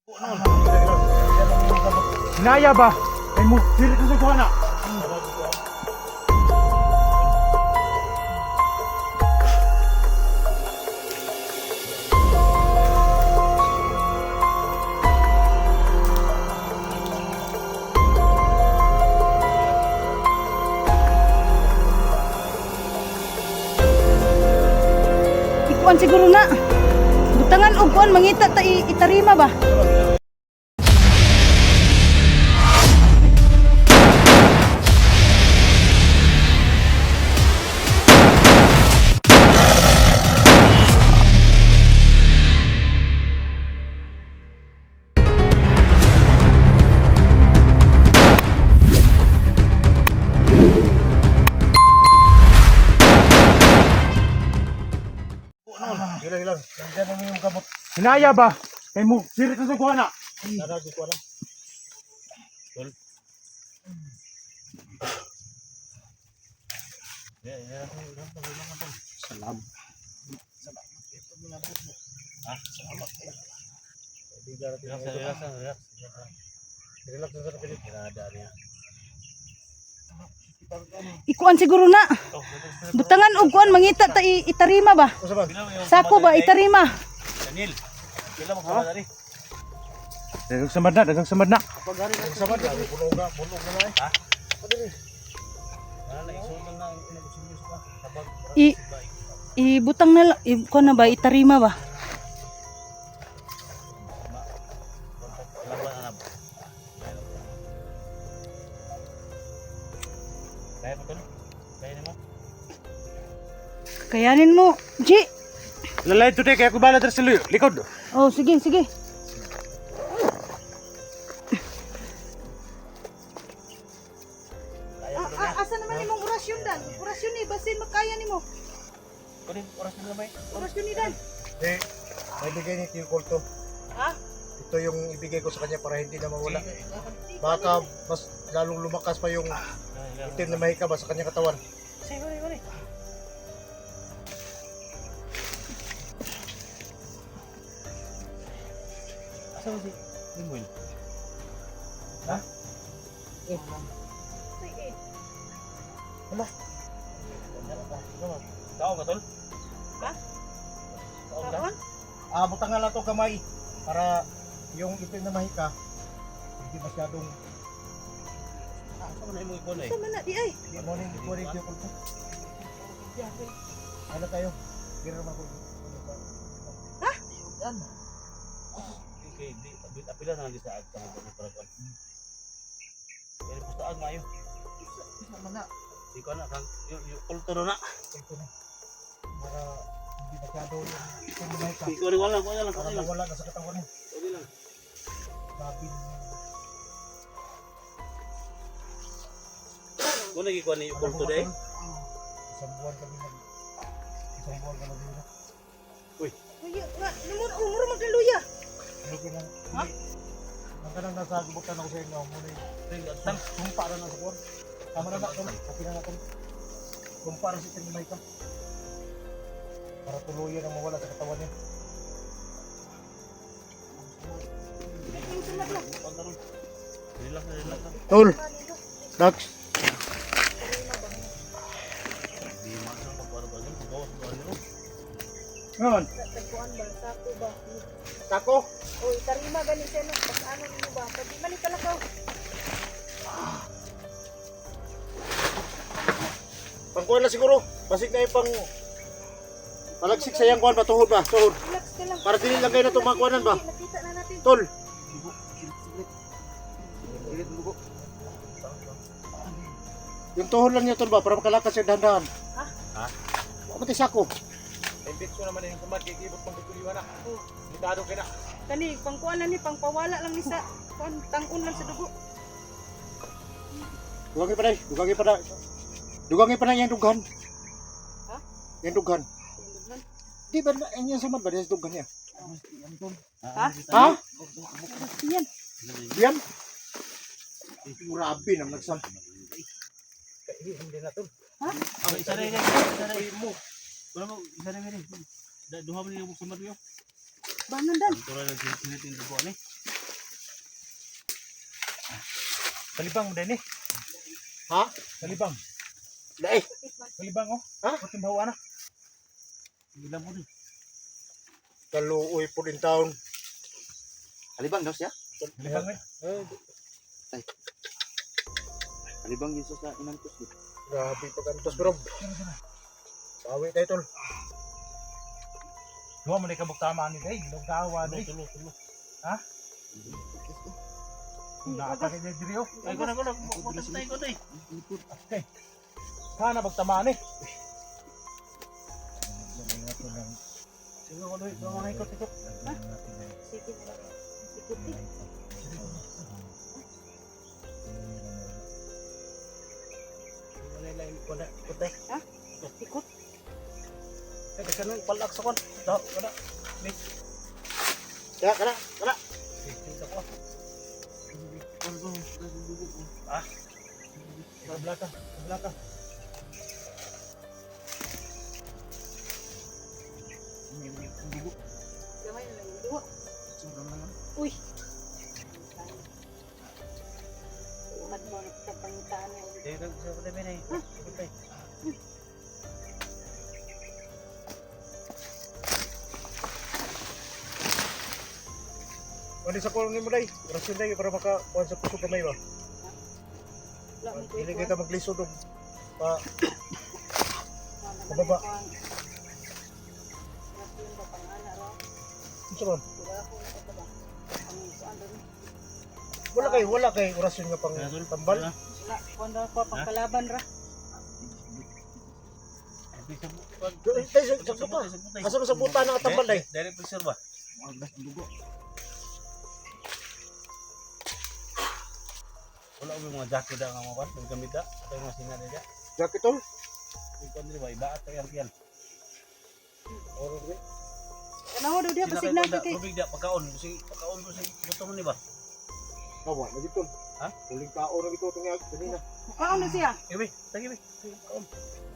Naya ba? Ay mo, dili ka sa kuha na. Ikuan siguro na. Butangan og kuan mangita ta itarima ba? Hilang. Nandiyan naman yung gamot. Naya ba? Ay mo, dili ka sa kuha na. Naragi ko lang. Tol. Salam. Relax na sa pilit. Ikuan siguro na. Butangan og kuan mangita ta itarima ba? Sako ba itarima? Daniel. Kila mo ka dari. Dagang samad na, dagang samad na. Pagari na sa banda, bulog na na. Ha? Padali. Wala isuman na ang pinag-usimis pa. Tabag. Ibutang na lang kuan na ba itarima ba? Kaya mo tol? Kaya mo? Kayanin mo. Ji. Lalay today kaya ko bala sa likod. Oh, sige, sige. Asa naman imong orasyon dan? Orasyon ni basin makaya nimo. Kunin oras na may. Orasyon ni dan. May bigay ni Tio Colto. Ha? Ito yung ibigay ko sa kanya para hindi na mawala. Baka mas lalong lumakas pa yung itim na mahika ba sa kanyang katawan. Sige, guni. Asa mo si Limboy? Ha? Sige. Wala. Tao ka tol? Ha? Tao ka? Kaon? Butangan lang to kamay para yung itim na mahika hindi masyadong saan mo na ikon eh? Sa mana di ay. Good morning, Tio Colto. Ano tayo? Gira naman ko. Ha? Yan. Okay, di apila na di sa agta mo para kon. Pero pustaag mayo. Sama na. Di ko na kang yung kulturo na. Ito na. Para hindi masyado yung itim na mahika. Ikaw rin wala Para mawala na sa katawan niya. Okay lang. Sabi Kung nagikuha ni Paul today? Isang buwan kami na. Luya, nga, umuro man kay luya. Ano ko lang? Ha? Ang kanang nasa gubutan ako sa inyo. Muna yung kumpara na sa buwan. Tama na natin. Okay na natin. Kumpara si Tingmay ka. Para tuluyan ang mawala sa katawan niya. Relax na. Tol! Dax! Ngayon? Kuan ba sako ba? Sako? O itarima gani siya no. Paano nimo ba? Pwede man ikalakaw. Pangkuhan na siguro. Basig na yung pang... Palagsik sayang kuhan ba? Tuhod ba? Tuhod. Relax ka lang. Para dili lang kayo na tumakuhanan ba? Nakita na natin. Tol! Yung tuhod lang niya tol ba? Para makalakas siya dahan-dahan. Ha? Pati sako. Impit ko naman yung kumat kikibot pang kukuliwan na. Litado ka na. Kani pangkuan na ni pangpawala lang ni sa kuan tangon lang sa dugo. Dugangin pa na. Dugangin pa na yung dughan. Ha? Yung dughan. Di ba na yung sumad ba? Yung dughan niya. Ha? Ha? Yan. Yan? Grabe naman nagsam. Hindi na tol. Ha? Isa rin mo. Wala mo, isa rin. Duha mo niyo sumad yo. Bangan dan. Tura lang sinitin dugo ni. Kalibang mo din eh. Ha? Kalibang. Dai. Kalibang oh. Ha? Puting bawa na. Bilang mo din. Kaluoy po din taon. Kalibang daw siya? Kalibang eh. Kalibang yun siya sa inantos. Grabe pagkantos bro. Bawi tayo tol. Duha mo na kabuk tama ni day. Nagkawa day. Tulo. Ha? Nakakakit day diri oh. Ay, ko na. Patay ko day. Okay. Kana bagtamaan eh. Sige ko day. Ikaw na ikot. Sige. Ikuti. Patay. Ha? Ikot. Eh, kasi nang palak sa kon. Daw, kada. Ya, kana. Ah, Sa belakang. Sa belakang. Gamay na lang yung duwa. Uy. Umat mo na kapangitaan niya. Dito sa patay ba day? Patay. Wali sa kulong nimo day. Rasyon day para maka kuan sa puso kamay ba. Wala mo ko Dili ikuha. kita maglisod og pa Wala Baba. ko ang- Nasyon ba pangana raw? unsa man? Wala ko na ito ba? Ang kuan rin. Wala kay orasyon nga pang tambal. Wala. Kuan daw ko pangkalaban ra. Tay sa puta. Asa sa puta na tambal day? Direct picture ba? Wala ko yung mga jacket ang mga pan, yung gamit da, atau yung mga sinada da. Jacket tol. Yung pan nila ba, iba at yan. Oro di. Ano daw dia basig na kay. Rubig da, pagkaon ko si buto mo ni ba? Kawa lagi tol. Ha? Uling kao na gito tunga kanina. Mukaon na siya. Iwi, tagi bi. Kaon.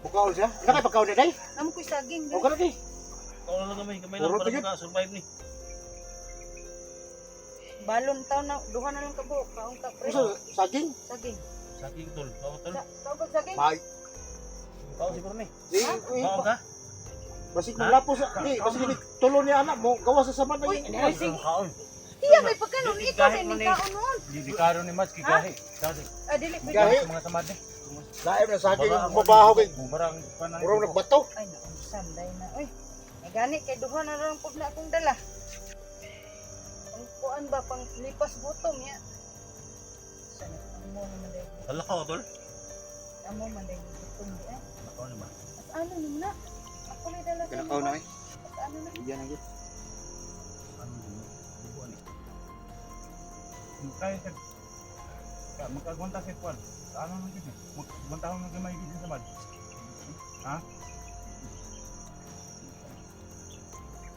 Bukaon siya. Nakay pagkaon na day. Amo ko saging. O kana di. Kaon lang kamay lang Puro para tigit. maka-survive ni. Balon taon na duha na lang kabo. Kaon ka pre. Usa saging. Saging. Saki tol, kaon tol. Tawag saging. May. Kaon siguro ni. Di Kaon ka? basig maglapo sa di basig ni tulo ni anak mo gawa sa saman Uy, lagi. ay, sige. Kaon. Iya may pagkanon Di- ito kahit din man ni eh. kaon noon. Di karo ni Mas kigahi. Dati. Ah dili Gahi. Sa mga samad eh. Laim na saging Baga ako mabaho kay Barang panang. murong nagbato. Ay nausan day na. Uy. Ay gani kay duha na lang pud na akong dala. Ang kuan ba pang lipas butom ya. Sana amo naman day. Hala ka tol. Amo man day butom di ay. Kaon ni ba? As ano naman na? Ako may dala sa Kinakaw na eh. As ano na? Diyan na yun. Ano ni? Buwan ni. Kaya sa magkagunta sa kwan. Ano nang gid? Magbuntahon ng gamay gid sa samad. Ha?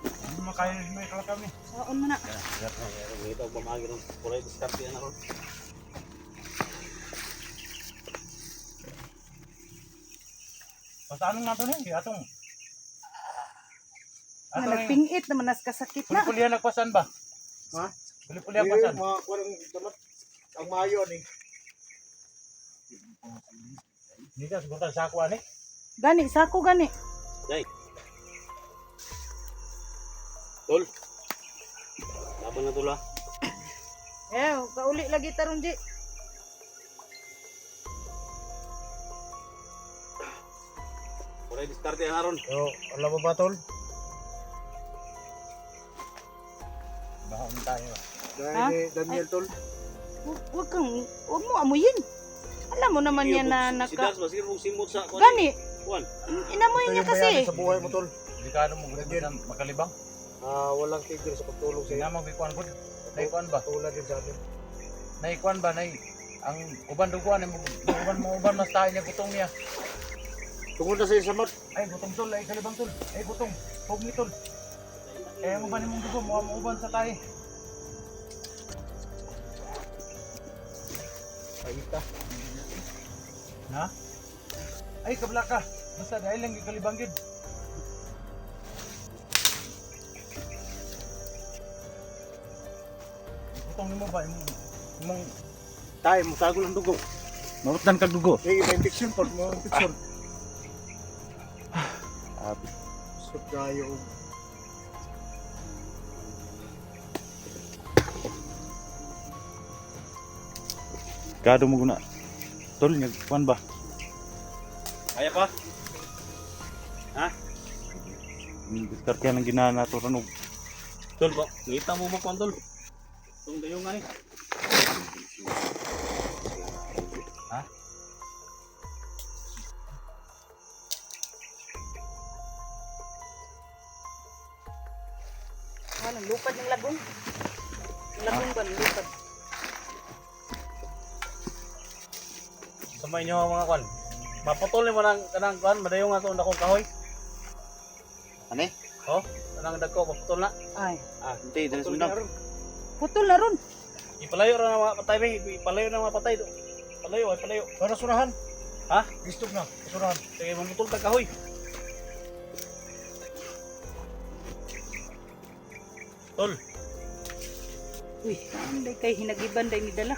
Hindi makaya may kalakam ni. Saon mo na. Ito bamagi ron. Pura discard yan ron. Basta anong nato ni? Atong. Ah, Atong ni. nagpingit naman nas kasakit na. Puli-pulihan nagpasan ba? Ha? Puli-pulihan Di pasan. mga kurang damat ang mayo ni. Hindi ka siguro sa ako ani. Gani, sako gani. Day. Tol. Laban na tol ah. Eh, kauli lagi tarong di. Pura discard yan ron. Yo, alam mo ba tol? Bahon tayo. Dahil Ha? ni Daniel tol. Huwag kang, huwag mo amuyin. Alam mo naman yan na Si naka... Dars ba sige mong simot sa kuwan. Gani, Kuwan. inamoy Ito niya yung kasi. bayani sa buhay mo tol. Delikado mo gusto na makalibang. Walang tigil sa pagtulong sa iyo. Sinama may kuan gud. Nay kuan ba? Tulad din sa amin. Nay kuan ba nay ang uban duguan mo uban mas tayo niya gutong niya. Tungod na sa iyo samat. Ay gutong tol ay kalibang tol. Ay gutong. Hog ni tol. Kaya mo ba nimong dugo mo uban sa tayo. Ayita. Na? Ay kabla ka. Basta dahil lang gikalibang gid. Gutong nimo ba imong Tayo mo tago ng dugo. Marutan kag dugo. May infection po, mo infection. Abi. So tayo. Gado mo guna. Tol, nagkuan ba? Kaya pa? Diskarte lang ginana to ranog. Tol ba? Ngita mo mo tol. Itong dayong nga eh. Ha? Ano, lupad ng lagong. Lagong ba, lupad. Samay nyo mga kwan. Maputol mo ng kanang kwan, madayo nga itong dakong kahoy. Ano? Oh, kanang dako, maputol na. Ay, Hindi, dali Putol sundang. na ron. putol na ron. Ipalayo rin ang mga patay, be. Ipalayo ng mga patay. Palayo, ay palayo. Para surahan. Ha? Gusto na, surahan. Sige, mamutol ka kahoy. Tol, Uy, amanday kay hinagiban day ni dala.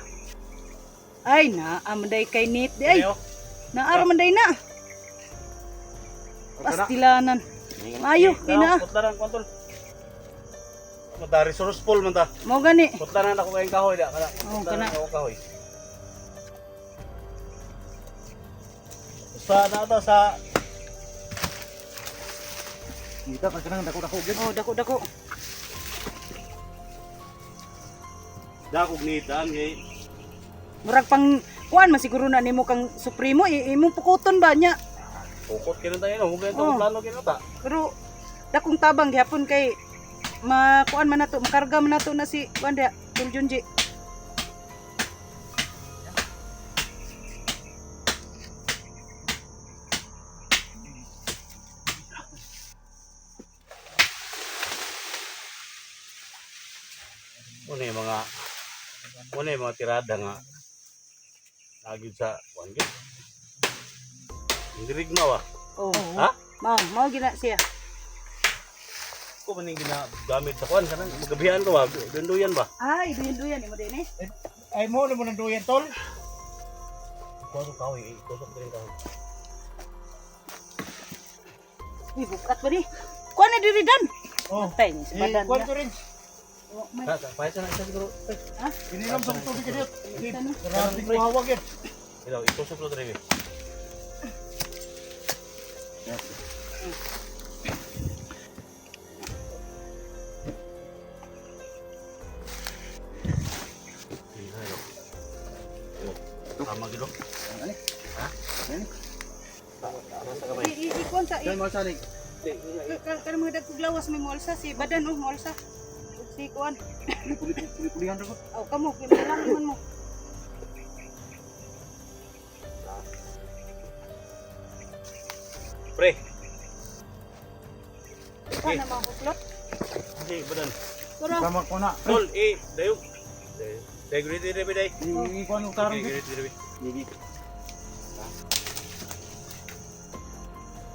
Ay, amanday kay nit. Ay, Leo. amanday na. Pastilanan. Mayo, ina. Putlaran ko, tol. Mata resourceful man ta. Mo gani. Putlaran ako kayong kahoy da. Oo, Putlaran kana. ako kahoy. Sa na to sa Kita ka kanang dako-dako gyud. Oh, dako-dako. dakog ni daan kay Murag pang kuan man siguro na nimo kang supremo, imong pukuton ba niya. pukot kini tayo no, mugay Oo. to plano kini ta. Pero dakong tabang gihapon kay makuan man nato, makarga man nato na si Wanda Tuljunji. Una yung mga tirada nga nagid sa kuan gyud. Indirig na wa. Oh. Ha? Mao gina siya. Ko maning ginagamit sa kuan kanang magabihan ko ba? Dunduyan ba? Ay, duyan imo din eh. Ay mo na mo nang duyan tol. Kuan ko kahoy, tusok din kahoy. Uy, bukat ba ni? Kuan na diri dan. Oh. Tay ni sa badan. Kuan ko rin. Oh, may Ha, paisa na isa siguro. Ininom sa tubig gyud. ano? Grabe ko hawag gyud. Ito, itusok lo diri. Tama gilo. Ha? Nasa kamay. Kuan sa Yan mo sanig. kan mga dagkog lawas may mualsa si badan oh mualsa. Si kuan. Puli-pulihan ra ko. Oh, kamo kinahanglan man mo. Pre, Kuan na mga huklot. sige, badan. Pero Sama ko na. Tol, dayo. Dayo grid diri day. Ikuan yung tarong. Grid diri. Gigi.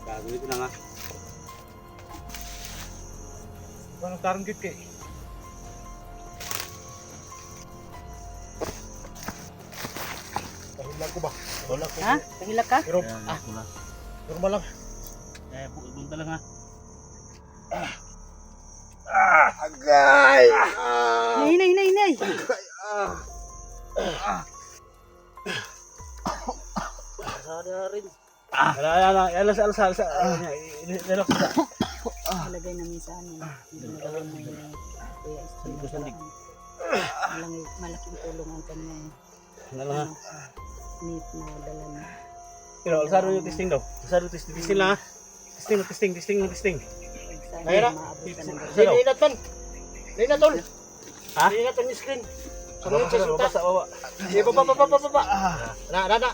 Gagawin na nga. Ikuan yung tarong git kay. Pahilag ko ba? Wala ko. ha? Kahila ka? Pero Wala. normal lang. Bunta lang ha. Agay. Nay. Sada rin. Ala. Relax ka. Ilagay namin sa ano. Ginagawa mo yung kuya Sandig ko, sandig. Malaking tulong ang kanyang Ano lang ha. meat na dala na. Pero alsado yung testing daw. Alsado testing lang ha. Testing. Sana Kaya na. maabot ka ng Sige. Linat man. Linat tol. Ha? Linat ang screen. Sunod sa Baba suta. sa baba. Sige baba. Na.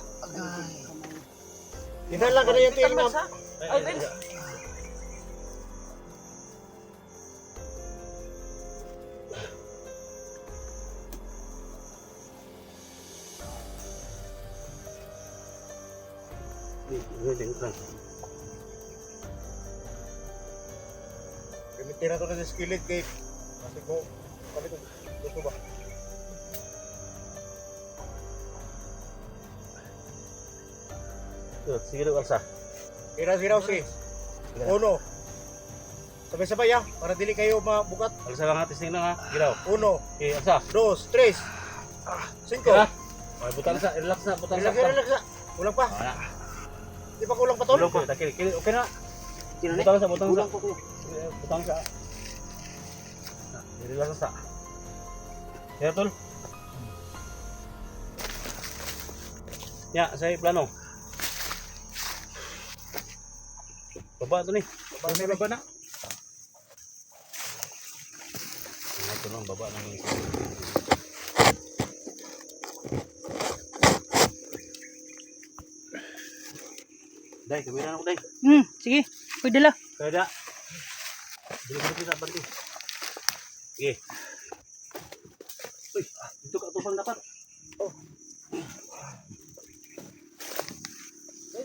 Tingnan lang kana yung tingnan. Ay, Gamitin na to ng skillet kay kasi ko gusto ba? Sige daw, Alsa. Ira-ira si. Uno. Sabay-sabay ya, para dili kayo mabukat. Alsa lang ha, testing lang ha. Giraw. Uno, Okay, Alsa. dos, tres, cinco. Kira. Okay, butang sa, relax na, butang sa. Relax na. Kulang pa. Wala. Di pa kulang pa tol? Kulang pa. Kili, okay na. Sino na? Butang sa, butang sa. Kulang ko. Butang sa. Relax sa. Kaya tol. Ya, saya plano. Baba ito ni. Baba na. Ito lang, baba ng isa. Day, kamera na ako, Day. Sige. Pwede la. Kaya da. Dili kita banti. Sige. Uy, dito ka tupang dapat. Oh.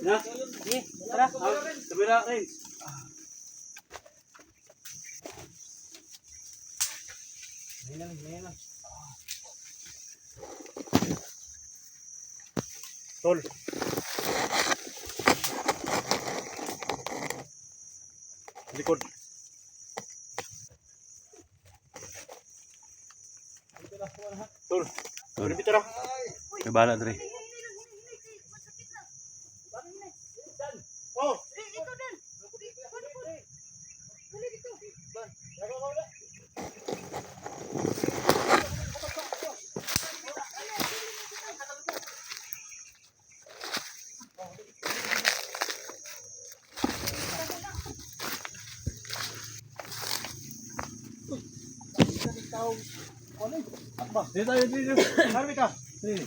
Na, sige, tara. Kamera rin. Ngayon lang. Tol. Likod. Tol. Tol. Dito na. May bala dre. Oh, Ikaw din. Dito tayo, dito. harmi ka. Dito.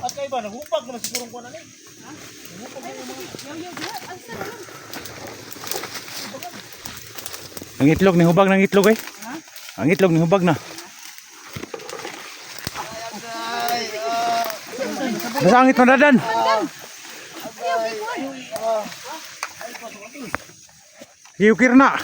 At kayo ba, naghupag naman sigurong kuha na ni. Ang itlog ni hubag ng itlog eh. Ang itlog ni hubag na. Nasa angit mo dadan. Hiyukir na.